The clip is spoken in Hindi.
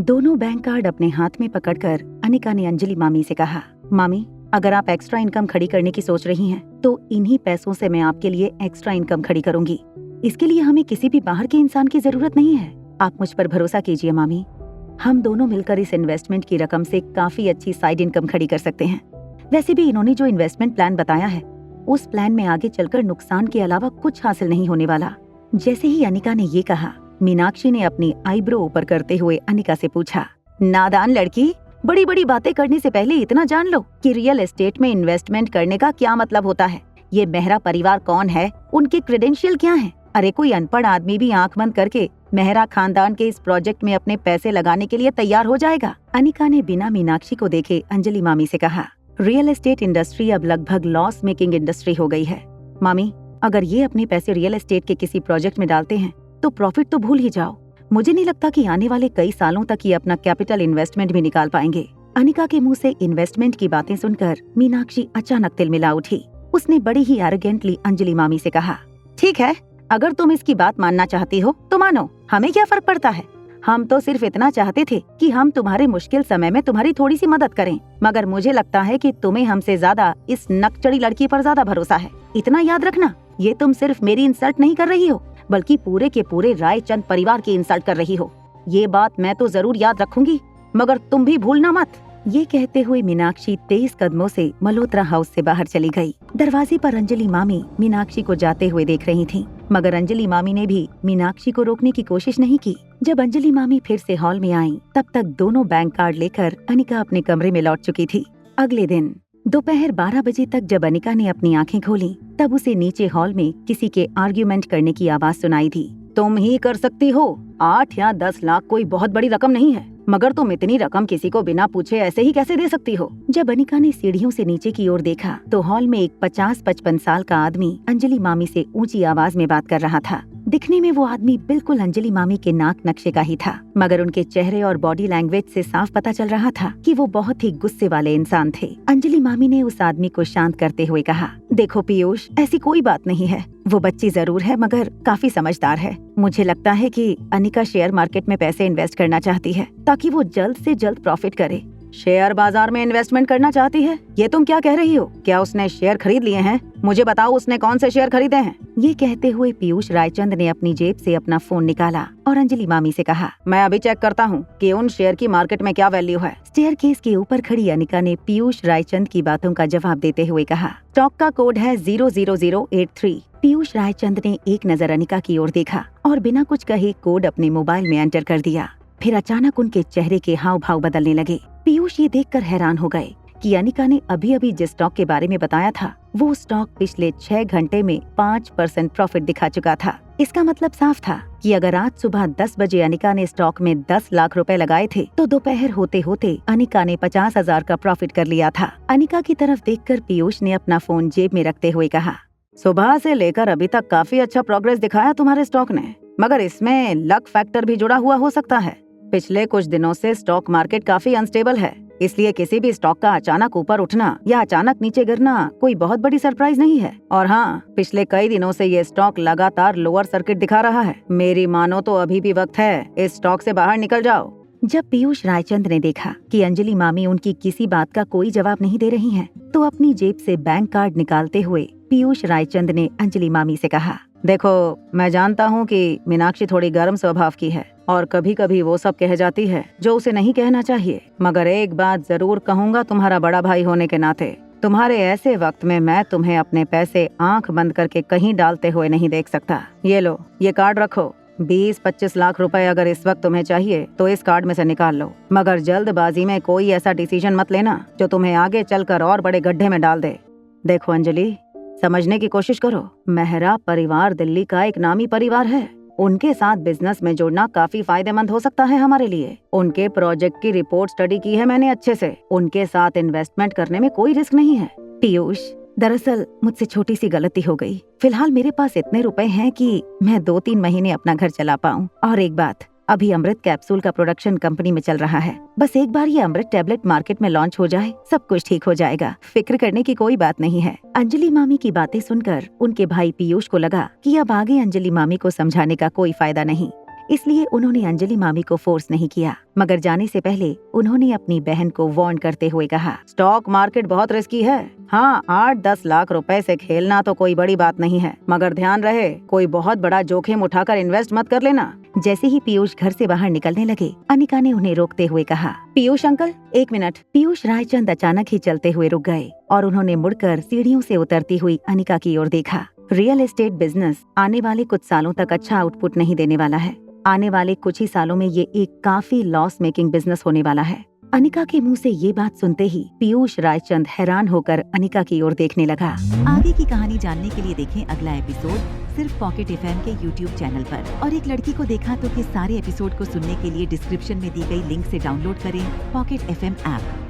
दोनों बैंक कार्ड अपने हाथ में पकड़कर अनिका ने अंजलि मामी से कहा, मामी, अगर आप एक्स्ट्रा इनकम खड़ी करने की सोच रही हैं, तो इन्हीं पैसों से मैं आपके लिए एक्स्ट्रा इनकम खड़ी करूंगी। इसके लिए हमें किसी भी बाहर के इंसान की जरूरत नहीं है। आप मुझ पर भरोसा कीजिए मामी। हम दोनों मिलकर इस इन्वेस्टमेंट की रकम से काफी अच्छी साइड इनकम खड़ी कर सकते हैं। वैसे भी इन्होंने जो इन्वेस्टमेंट प्लान बताया है, उस प्लान में आगे चलकर नुकसान के अलावा कुछ हासिल नहीं होने वाला। जैसे ही अनिका ने ये कहा, मीनाक्षी ने अपनी आईब्रो ऊपर करते हुए अनिका से पूछा, नादान लड़की, बड़ी बड़ी बातें करने से पहले इतना जान लो कि रियल एस्टेट में इन्वेस्टमेंट करने का क्या मतलब होता है। ये मेहरा परिवार कौन है, उनके क्रेडेंशियल क्या हैं? अरे कोई अनपढ़ आदमी भी आंख बंद करके मेहरा खानदान के इस प्रोजेक्ट में अपने पैसे लगाने के लिए तैयार हो जाएगा। अनिका ने बिना मीनाक्षी को देखे अंजलि मामी से कहा, रियल एस्टेट इंडस्ट्री अब लगभग लॉस मेकिंग इंडस्ट्री हो गई है। मामी, अगर ये अपने पैसे रियल एस्टेट के किसी प्रोजेक्ट में डालते हैं तो प्रॉफिट तो भूल ही जाओ। मुझे नहीं लगता कि आने वाले कई सालों तक ये अपना कैपिटल इन्वेस्टमेंट भी निकाल पाएंगे। अनिका के मुंह से इन्वेस्टमेंट की बातें सुनकर मीनाक्षी अचानक तिलमिला उठी। उसने बड़ी ही एरोगेंटली अंजलि मामी से कहा, ठीक है, अगर तुम इसकी बात मानना चाहती हो तो मानो, हमें क्या फर्क पड़ता है। हम तो सिर्फ इतना चाहते थे कि हम तुम्हारे मुश्किल समय में तुम्हारी थोड़ी सी मदद करें, मगर मुझे लगता है कि तुम्हें हमसे ज्यादा इस नकचड़ी लड़की पर ज्यादा भरोसा है। इतना याद रखना, ये तुम सिर्फ मेरी इंसल्ट नहीं कर रही हो, बल्कि पूरे के पूरे रायचंद परिवार की इंसल्ट कर रही हो। ये बात मैं तो जरूर याद रखूंगी, मगर तुम भी भूलना मत। ये कहते हुए मीनाक्षी तेज कदमों से मल्होत्रा हाउस से बाहर चली गई। दरवाजे पर अंजलि मामी मीनाक्षी को जाते हुए देख रही थीं, मगर अंजलि मामी ने भी मीनाक्षी को रोकने की कोशिश नहीं की। जब अंजलि मामी फिर से हॉल में आईं, तब तक दोनों बैंक कार्ड लेकर अनिका अपने कमरे में लौट चुकी थी। अगले दिन दोपहर 12 बजे तक जब अनिका ने अपनी आंखें खोली, तब उसे नीचे हॉल में किसी के आर्ग्यूमेंट करने की आवाज सुनाई थी। तुम ही कर सकती हो, 8 या 10 लाख कोई बहुत बड़ी रकम नहीं है, मगर तुम इतनी रकम किसी को बिना पूछे ऐसे ही कैसे दे सकती हो। जब अनिका ने सीढ़ियों से नीचे की ओर देखा तो हॉल में एक 50-55 साल का आदमी अंजलि मामी से ऊंची आवाज में बात कर रहा था। दिखने में वो आदमी बिल्कुल अंजलि मामी के नाक नक्शे का ही था, मगर उनके चेहरे और बॉडी लैंग्वेज से साफ पता चल रहा था कि वो बहुत ही गुस्से वाले इंसान थे। अंजलि मामी ने उस आदमी को शांत करते हुए कहा, देखो पीयूष, ऐसी कोई बात नहीं है। वो बच्ची जरूर है, मगर काफी समझदार है। मुझे लगता है कि अनिका शेयर मार्केट में पैसे इन्वेस्ट करना चाहती है ताकि वो जल्द से जल्द प्रॉफिट करे। शेयर बाजार में इन्वेस्टमेंट करना चाहती है? ये तुम क्या कह रही हो? क्या उसने शेयर खरीद लिए हैं? मुझे बताओ, उसने कौन से शेयर खरीदे हैं? ये कहते हुए पीयूष रायचंद ने अपनी जेब से अपना फोन निकाला और अंजलि मामी से कहा, मैं अभी चेक करता हूँ कि उन शेयर की मार्केट में क्या वैल्यू है। स्टेयरकेस के ऊपर खड़ी अनिका ने पीयूष रायचंद की बातों का जवाब देते हुए कहा, स्टॉक का कोड है 00083। पीयूष रायचंद ने एक नजर अनिका की ओर देखा और बिना कुछ कहे कोड अपने मोबाइल में एंटर कर दिया। फिर अचानक उनके चेहरे के हाव भाव बदलने लगे। पीयूष ये देखकर हैरान हो गए कि अनिका ने अभी अभी जिस स्टॉक के बारे में बताया था, वो स्टॉक पिछले 6 घंटे में 5% प्रॉफिट दिखा चुका था। इसका मतलब साफ था कि अगर आज सुबह 10 बजे अनिका ने स्टॉक में 10 लाख रुपए लगाए थे, तो दोपहर होते होते अनिका ने 50,000 का प्रॉफिट कर लिया था। अनिका की तरफ देखकर पीयूष ने अपना फोन जेब में रखते हुए कहा, सुबह से लेकर अभी तक काफी अच्छा प्रोग्रेस दिखाया तुम्हारे स्टॉक ने, मगर इसमें लक फैक्टर भी जुड़ा हुआ हो सकता है। पिछले कुछ दिनों से स्टॉक मार्केट काफी अनस्टेबल है, इसलिए किसी भी स्टॉक का अचानक ऊपर उठना या अचानक नीचे गिरना कोई बहुत बड़ी सरप्राइज नहीं है। और हाँ, पिछले कई दिनों से ये स्टॉक लगातार लोअर सर्किट दिखा रहा है। मेरी मानो तो अभी भी वक्त है, इस स्टॉक से बाहर निकल जाओ। जब पीयूष रायचंद ने देखा कि अंजलि मामी उनकी किसी बात का कोई जवाब नहीं दे रही हैं, तो अपनी जेब से बैंक कार्ड निकालते हुए पीयूष रायचंद ने अंजलि मामी से कहा, देखो, मैं जानता हूँ कि मीनाक्षी थोड़ी गर्म स्वभाव की है और कभी कभी वो सब कह जाती है जो उसे नहीं कहना चाहिए, मगर एक बात जरूर कहूँगा तुम्हारा बड़ा भाई होने के नाते, तुम्हारे ऐसे वक्त में मैं तुम्हें अपने पैसे आंख बंद करके कहीं डालते हुए नहीं देख सकता। ये लो, ये कार्ड रखो। 20-25 लाख रुपए अगर इस वक्त तुम्हें चाहिए तो इस कार्ड में से निकाल लो, मगर जल्दबाजी में कोई ऐसा डिसीजन मत लेना जो तुम्हें आगे चलकर और बड़े गड्ढे में डाल दे। देखो अंजलि, समझने की कोशिश करो, मेहरा परिवार दिल्ली का एक नामी परिवार है। उनके साथ बिजनेस में जुड़ना काफी फायदेमंद हो सकता है हमारे लिए। उनके प्रोजेक्ट की रिपोर्ट स्टडी की है मैंने अच्छे से। उनके साथ इन्वेस्टमेंट करने में कोई रिस्क नहीं है। पीयूष, दरअसल मुझसे छोटी सी गलती हो गई। फिलहाल मेरे पास इतने रुपए हैं कि मैं 2-3 महीने अपना घर चला पाऊँ। और एक बात, अभी अमृत कैप्सूल का प्रोडक्शन कंपनी में चल रहा है। बस एक बार ये अमृत टैबलेट मार्केट में लॉन्च हो जाए, सब कुछ ठीक हो जाएगा। फिक्र करने की कोई बात नहीं है। अंजलि मामी की बातें सुनकर उनके भाई पीयूष को लगा कि अब आगे अंजलि मामी को समझाने का कोई फायदा नहीं, इसलिए उन्होंने अंजलि मामी को फोर्स नहीं किया। मगर जाने से पहले उन्होंने अपनी बहन को वार्न करते हुए कहा, स्टॉक मार्केट बहुत रिस्की है। हाँ, 8-10 लाख रुपए से खेलना तो कोई बड़ी बात नहीं है, मगर ध्यान रहे कोई बहुत बड़ा जोखिम उठाकर इन्वेस्ट मत कर लेना। जैसे ही पीयूष घर से बाहर निकलने लगे, अनिका ने उन्हें रोकते हुए कहा, पीयूष अंकल 1 मिनट। पीयूष रायचंद अचानक ही चलते हुए रुक गए और उन्होंने मुड़कर सीढ़ियों से उतरती हुई अनिका की ओर देखा। रियल एस्टेट बिजनेस आने वाले कुछ सालों तक अच्छा आउटपुट नहीं देने वाला है। आने वाले कुछ ही सालों में ये एक काफी लॉस मेकिंग बिजनेस होने वाला है। अनिका के मुंह से ये बात सुनते ही पीयूष रायचंद हैरान होकर अनिका की ओर देखने लगा। आगे की कहानी जानने के लिए देखें अगला एपिसोड सिर्फ पॉकेट एफएम के YouTube चैनल पर। और एक लड़की को देखा तो के सारे एपिसोड को सुनने के लिए डिस्क्रिप्शन में दी गई लिंक से डाउनलोड करें पॉकेट एफएम ऐप।